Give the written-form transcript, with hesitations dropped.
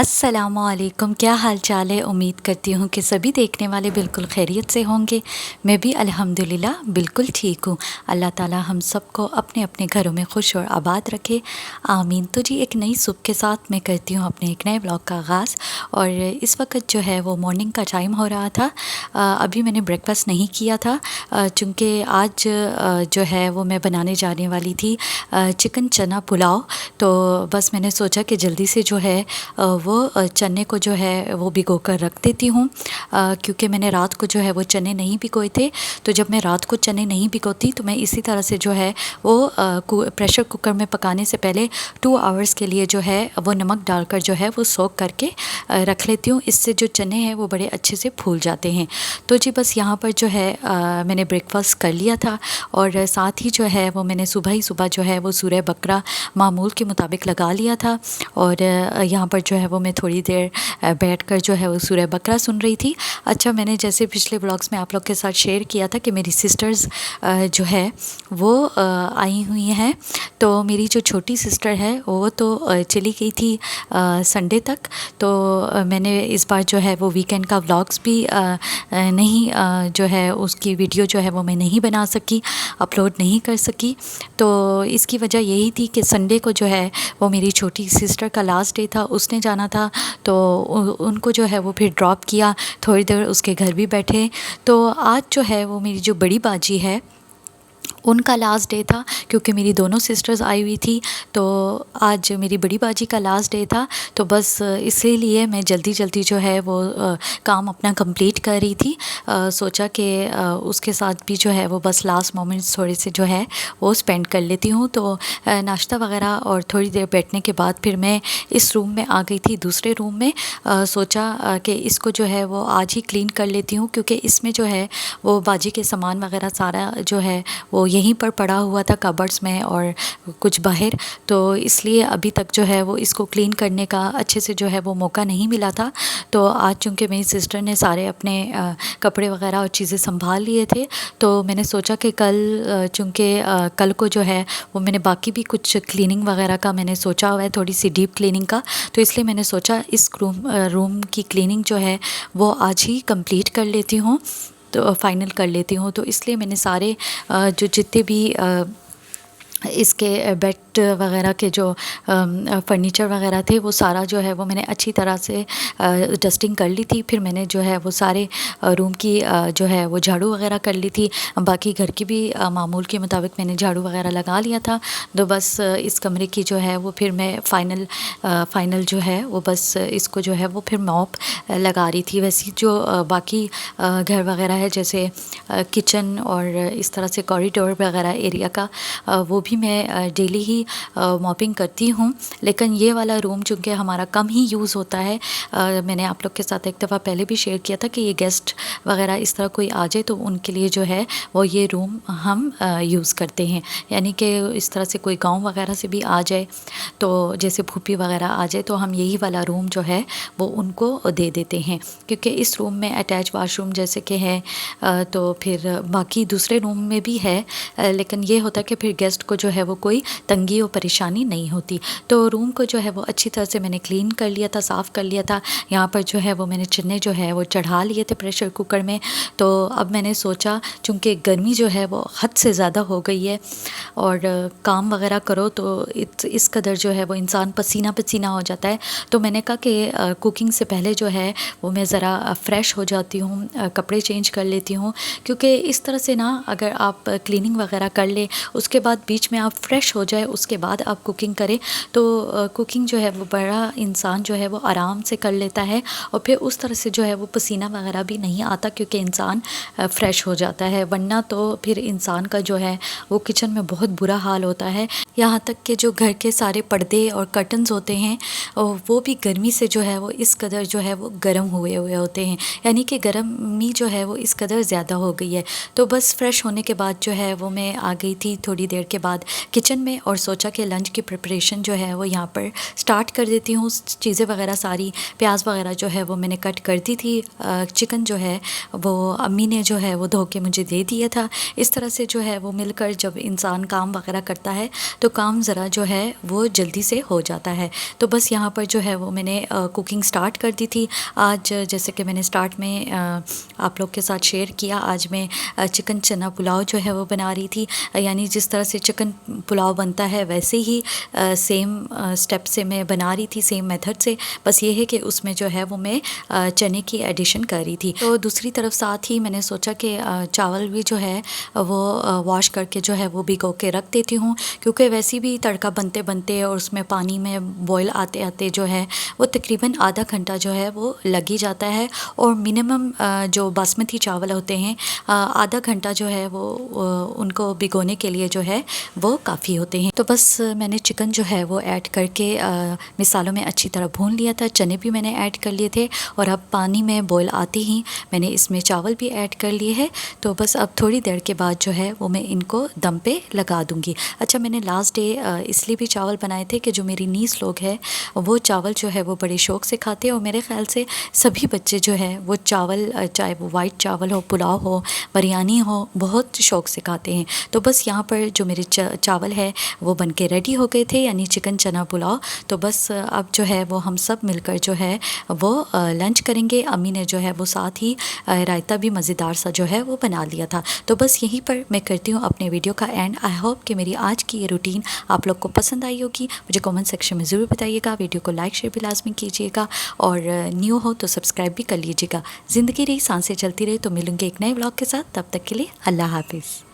अस्सलामुअलैकुम। क्या हाल चाल है? उम्मीद करती हूँ कि सभी देखने वाले बिल्कुल खैरियत से होंगे। मैं भी अल्हम्दुलिल्लाह बिल्कुल ठीक हूँ। अल्लाह ताला हम सबको अपने अपने घरों में खुश और आबाद रखे, आमीन। तो जी एक नई सुबह के साथ मैं करती हूँ अपने एक नए ब्लॉग का आगाज़। और इस वक्त जो है वो मॉर्निंग का टाइम हो रहा था। अभी मैंने ब्रेकफास्ट नहीं किया था चूँकि आज जो है वो मैं बनाने जाने वाली थी चिकन चना पुलाव। तो बस मैंने सोचा कि जल्दी से जो है वो चने को जो है वो भिगो कर रख देती हूँ क्योंकि मैंने रात को जो है वो चने नहीं भिगोए थे। तो जब मैं रात को चने नहीं भिगोती तो मैं इसी तरह से जो है वो प्रेशर कुकर में पकाने से पहले 2 आवर्स के लिए जो है वो नमक डालकर जो है वो सोक करके रख लेती हूँ। इससे जो चने हैं वो बड़े अच्छे से फूल जाते हैं। तो जी बस यहाँ पर जो है मैंने ब्रेकफास्ट कर लिया था और साथ ही जो है वो मैंने सुबह ही सुबह जो है वो सूरह बकरा मामूल के मुताबिक लगा लिया था। और यहाँ पर जो है वो मैं थोड़ी देर बैठकर जो है वो सूरह बकरा सुन रही थी। अच्छा, मैंने जैसे पिछले ब्लॉग्स में आप लोग के साथ शेयर किया था कि मेरी सिस्टर्स जो है वो आई हुई हैं। तो मेरी जो छोटी सिस्टर है वो तो चली गई थी संडे तक। तो मैंने इस बार जो है वो वीकेंड का व्लॉग्स भी नहीं जो है उसकी वीडियो जो है वो मैं नहीं बना सकी, अपलोड नहीं कर सकी। तो इसकी वजह यही थी कि संडे को जो है वो मेरी छोटी सिस्टर का लास्ट डे था, उसने जाना था। तो उनको जो है वो फिर ड्रॉप किया, थोड़ी देर उसके घर भी बैठे। तो आज जो है वो मेरी जो बड़ी बाजी है उनका लास्ट डे था क्योंकि मेरी दोनों सिस्टर्स आई हुई थी। तो आज मेरी बड़ी बाजी का लास्ट डे था। तो बस इसीलिए मैं जल्दी जल्दी जो है वो काम अपना कंप्लीट कर रही थी। सोचा कि उसके साथ भी जो है वो बस लास्ट मोमेंट्स थोड़े से जो है वो स्पेंड कर लेती हूँ। तो नाश्ता वगैरह और थोड़ी देर बैठने के बाद फिर मैं इस रूम में आ गई थी, दूसरे रूम में। सोचा कि इसको जो है वो आज ही क्लीन कर लेती हूँ क्योंकि इसमें जो है वो बाजी के सामान वगैरह सारा जो है वो यहीं पर पड़ा हुआ था कबर्ड्स में और कुछ बाहर। तो इसलिए अभी तक जो है वो इसको क्लीन करने का अच्छे से जो है वो मौका नहीं मिला था। तो आज चूँकि मेरी सिस्टर ने सारे अपने कपड़े वगैरह और चीज़ें संभाल लिए थे तो मैंने सोचा कि कल चूँकि कल को जो है वो मैंने बाकी भी कुछ क्लीनिंग वगैरह का मैंने सोचा हुआ है, थोड़ी सी डीप क्लीनिंग का। तो इसलिए मैंने सोचा इस रूम की क्लीनिंग जो है वो आज ही कंप्लीट कर लेती हूँ, तो फाइनल कर लेती हूँ। तो इसलिए मैंने सारे जो जितने भी इसके बेड वगैरह के जो फर्नीचर वगैरह थे वो सारा जो है वो मैंने अच्छी तरह से डस्टिंग कर ली थी। फिर मैंने जो है वो सारे रूम की जो है वो झाड़ू वगैरह कर ली थी। बाकी घर की भी मामूल के मुताबिक मैंने झाड़ू वगैरह लगा लिया था। तो बस इस कमरे की जो है वो फिर मैं फ़ाइनल जो है वो बस इसको जो है वो फिर मॉप लगा रही थी। वैसे जो बाकी घर वगैरह है जैसे किचन और इस तरह से कॉरिडोर वगैरह एरिया का वो भी मैं डेली ही मॉपिंग करती हूँ। लेकिन ये वाला रूम चूँकि हमारा कम ही यूज़ होता है, मैंने आप लोग के साथ एक दफ़ा पहले भी शेयर किया था कि ये गेस्ट वगैरह इस तरह कोई आ जाए तो उनके लिए जो है वो ये रूम हम यूज़ करते हैं। यानी कि इस तरह से कोई गांव वगैरह से भी आ जाए तो जैसे फूफी वगैरह आ जाए तो हम यही वाला रूम जो है वो उनको दे देते हैं क्योंकि इस रूम में अटैच वाशरूम जैसे कि है। तो फिर बाकी दूसरे रूम में भी है, लेकिन ये होता है कि फिर गेस्ट को जो है वो कोई तंगी और परेशानी नहीं होती। तो रूम को जो है वो अच्छी तरह से मैंने क्लीन कर लिया था, साफ़ कर लिया था। यहाँ पर जो है वो मैंने चने जो है वो चढ़ा लिए थे प्रेशर कुकर में। तो अब मैंने सोचा चूँकि गर्मी जो है वो हद से ज़्यादा हो गई है और काम वगैरह करो तो इस कदर जो है वो इंसान पसीना पसीना हो जाता है। तो मैंने कहा कि कुकिंग से पहले जो है वो मैं ज़रा फ़्रेश हो जाती हूँ, कपड़े चेंज कर लेती हूँ क्योंकि इस तरह से ना अगर आप क्लीनिंग वगैरह कर ले उसके बाद बीच में आप फ्रेश हो जाए उसके बाद आप कुकिंग करें तो कुकिंग जो है वो बड़ा इंसान जो है वो आराम से कर लेता है और फिर उस तरह से जो है वो पसीना वगैरह भी नहीं आता क्योंकि इंसान फ़्रेश हो जाता है। वरना तो फिर इंसान का जो है वो किचन में बहुत बुरा हाल होता है। यहाँ तक कि जो घर के सारे पर्दे और कर्टन्स होते हैं वो भी गर्मी से जो है वो इस कदर जो है वो गर्म हुए हुए होते हैं, यानी कि गर्मी जो है वो इस कदर ज़्यादा हो गई है। तो बस फ्रेश होने के बाद जो है वो मैं आ गई थी थोड़ी देर के बाद बाद किचन में और सोचा कि लंच की प्रिपरेशन जो है वो यहाँ पर स्टार्ट कर देती हूँ। चीज़ें वगैरह सारी प्याज वगैरह जो है वो मैंने कट कर दी थी। चिकन जो है वो अम्मी ने जो है वो धो के मुझे दे दिया था। इस तरह से जो है वो मिलकर जब इंसान काम वगैरह करता है तो काम ज़रा जो है वो जल्दी से हो जाता है। तो बस यहाँ पर जो है वो मैंने कुकिंग स्टार्ट कर दी थी। आज जैसे कि मैंने स्टार्ट में आप लोग के साथ शेयर किया, आज मैं चिकन चना पुलाव जो है वो बना रही थी। यानी जिस तरह से चिकन पुलाव बनता है वैसे ही सेम स्टेप से मैं बना रही थी, सेम मेथड से। बस ये है कि उसमें जो है वो मैं चने की एडिशन कर रही थी। तो दूसरी तरफ साथ ही मैंने सोचा कि चावल भी जो है वो वॉश करके जो है वो भिगो के रख देती हूँ, क्योंकि वैसे भी तड़का बनते बनते और उसमें पानी में बॉयल आते आते जो है वो तकरीबन आधा घंटा जो है वो लग ही जाता है। और मिनिमम जो बासमती चावल होते हैं आधा घंटा जो है वो उनको भिगोने के लिए जो है वो काफ़ी होते हैं। तो बस मैंने चिकन जो है वो ऐड करके मिसालों में अच्छी तरह भून लिया था। चने भी मैंने ऐड कर लिए थे और अब पानी में बॉयल आते ही मैंने इसमें चावल भी ऐड कर लिए हैं। तो बस अब थोड़ी देर के बाद जो है वो मैं इनको दम पे लगा दूँगी। अच्छा, मैंने लास्ट डे इसलिए भी चावल बनाए थे कि जो मेरी नीस लोग हैं वो चावल जो है वो बड़े शौक़ से खाते हैं और मेरे ख़्याल से सभी बच्चे जो है वो चावल, चाहे वो वाइट चावल हो, पुलाव हो, बिरयानी हो, बहुत शौक़ से खाते हैं। तो बस यहाँ पर जो मेरे चावल है वो बन के रेडी हो गए थे, यानी चिकन चना पुलाव। तो बस अब जो है वो हम सब मिलकर जो है वो लंच करेंगे। अम्मी ने जो है वो साथ ही रायता भी मज़ेदार सा जो है वो बना लिया था। तो बस यहीं पर मैं करती हूँ अपने वीडियो का एंड। आई होप कि मेरी आज की ये रूटीन आप लोग को पसंद आई होगी। मुझे कमेंट सेक्शन में ज़रूर बताइएगा। वीडियो को लाइक शेयर भी लाजमी कीजिएगा और न्यू हो तो सब्सक्राइब भी कर लीजिएगा। ज़िंदगी रही, सांसें चलती रही। तो मिलूंगी एक नए व्लॉग के साथ, तब तक के लिए अल्लाह हाफिज़।